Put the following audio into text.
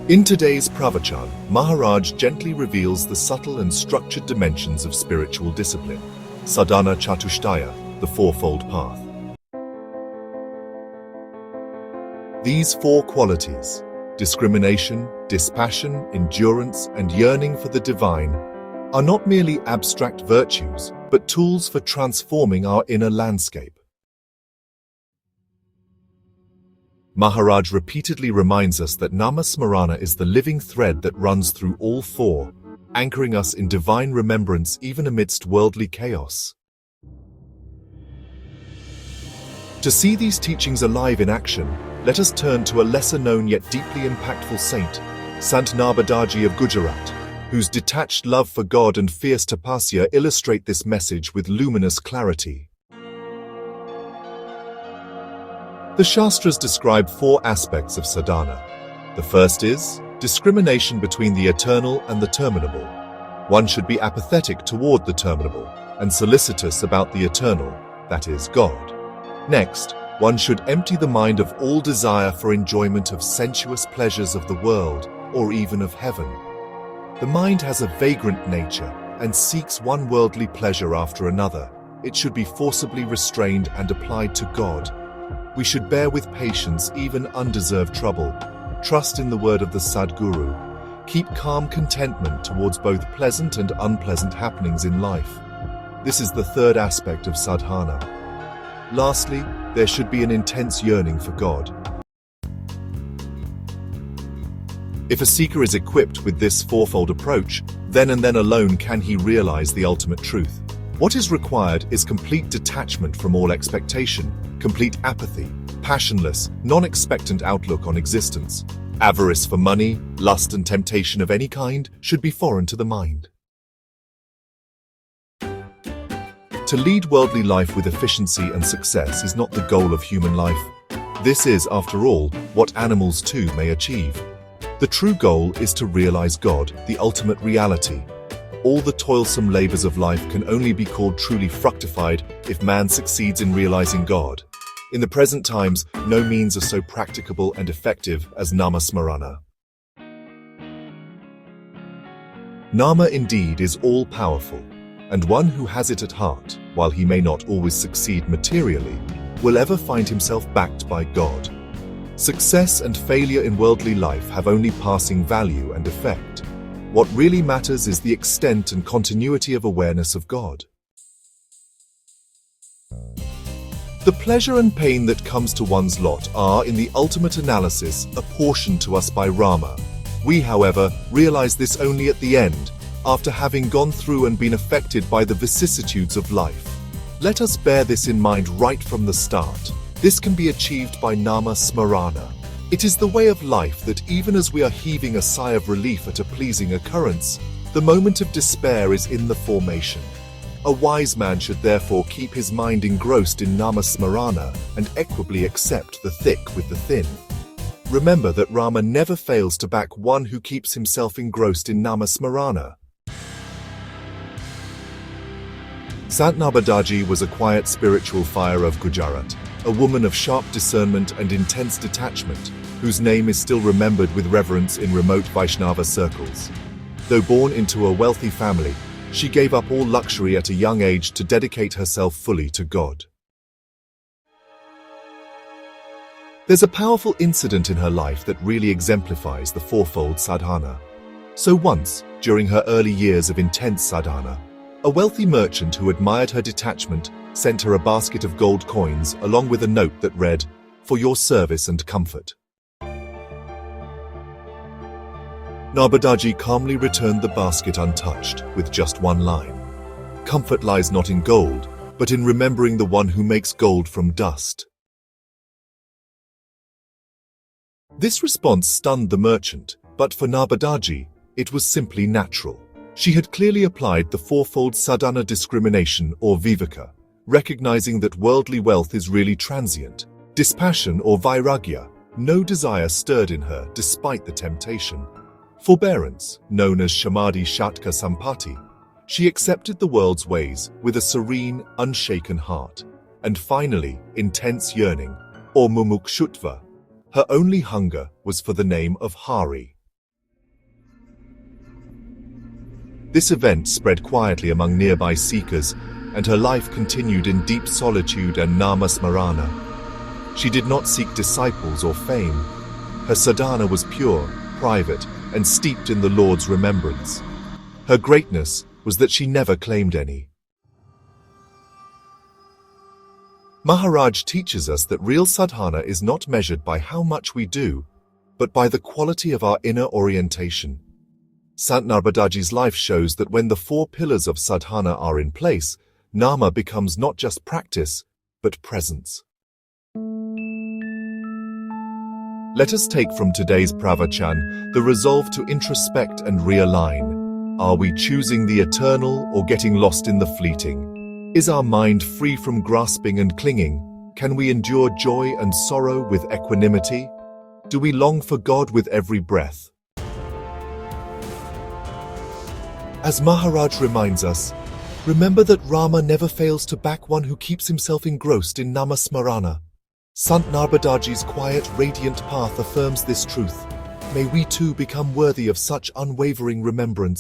In today's pravachan, Maharaj gently reveals the subtle and structured dimensions of spiritual discipline, Sadhana Chatushtaya, the fourfold path. These four qualities, discrimination, dispassion, endurance, and yearning for the divine, are not merely abstract virtues, but tools for transforming our inner landscape. Maharaj repeatedly reminds us that Namasmarana is the living thread that runs through all four, anchoring us in divine remembrance even amidst worldly chaos. To see these teachings alive in action, let us turn to a lesser-known yet deeply impactful saint, Sant Narbadaji of Gujarat, whose detached love for God and fierce tapasya illustrate this message with luminous clarity. The Shastras describe four aspects of sadhana. The first is discrimination between the eternal and the terminable. One should be apathetic toward the terminable and solicitous about the eternal, that is, God. Next, one should empty the mind of all desire for enjoyment of sensuous pleasures of the world or even of heaven. The mind has a vagrant nature and seeks one worldly pleasure after another. It should be forcibly restrained and applied to God. We should bear with patience even undeserved trouble, trust in the word of the Sadguru, keep calm contentment towards both pleasant and unpleasant happenings in life. This is the third aspect of sadhana. Lastly, there should be an intense yearning for God. If a seeker is equipped with this fourfold approach, then and then alone can he realize the ultimate truth. What is required is complete detachment from all expectation, complete apathy, passionless, non-expectant outlook on existence. Avarice for money, lust and temptation of any kind should be foreign to the mind. To lead worldly life with efficiency and success is not the goal of human life. This is, after all, what animals too may achieve. The true goal is to realize God, the ultimate reality. All the toilsome labors of life can only be called truly fructified if man succeeds in realizing God. In the present times, no means are so practicable and effective as Namasmarana. Nama indeed is all-powerful, and one who has it at heart, while he may not always succeed materially, will ever find himself backed by God. Success and failure in worldly life have only passing value and effect. What really matters is the extent and continuity of awareness of God. The pleasure and pain that comes to one's lot are, in the ultimate analysis, apportioned to us by Rama. We, however, realize this only at the end, after having gone through and been affected by the vicissitudes of life. Let us bear this in mind right from the start. This can be achieved by Nama Smarana. It is the way of life that even as we are heaving a sigh of relief at a pleasing occurrence, the moment of despair is in the formation. A wise man should therefore keep his mind engrossed in Namasmarana and equably accept the thick with the thin. Remember that Rama never fails to back one who keeps himself engrossed in Namasmarana. Sant Narbadaji was a quiet spiritual fire of Gujarat, a woman of sharp discernment and intense detachment, whose name is still remembered with reverence in remote Vaishnava circles. Though born into a wealthy family, she gave up all luxury at a young age to dedicate herself fully to God. There's a powerful incident in her life that really exemplifies the fourfold sadhana. So once, during her early years of intense sadhana, a wealthy merchant who admired her detachment sent her a basket of gold coins along with a note that read, "For your service and comfort." Narbadaji calmly returned the basket untouched, with just one line. "Comfort lies not in gold, but in remembering the one who makes gold from dust." This response stunned the merchant, but for Narbadaji, it was simply natural. She had clearly applied the fourfold sadhana discrimination or viveka, recognizing that worldly wealth is really transient. Dispassion or vairagya, no desire stirred in her despite the temptation. Forbearance, known as Shamadhi Shatka Sampati, she accepted the world's ways with a serene, unshaken heart. And finally, intense yearning, or mumukshutva. Her only hunger was for the name of Hari. This event spread quietly among nearby seekers, and her life continued in deep solitude and namasmarana. She did not seek disciples or fame. Her sadhana was pure, private, and steeped in the Lord's remembrance. Her greatness was that she never claimed any. Maharaj teaches us that real sadhana is not measured by how much we do, but by the quality of our inner orientation. Sant Narbadaji's life shows that when the four pillars of sadhana are in place, nama becomes not just practice, but presence. Let us take from today's pravachan the resolve to introspect and realign. Are we choosing the eternal or getting lost in the fleeting? Is our mind free from grasping and clinging? Can we endure joy and sorrow with equanimity? Do we long for God with every breath? As Maharaj reminds us, remember that Rama never fails to back one who keeps himself engrossed in namasmarana. Sant Narbadaji's quiet, radiant path affirms this truth. May we too become worthy of such unwavering remembrance.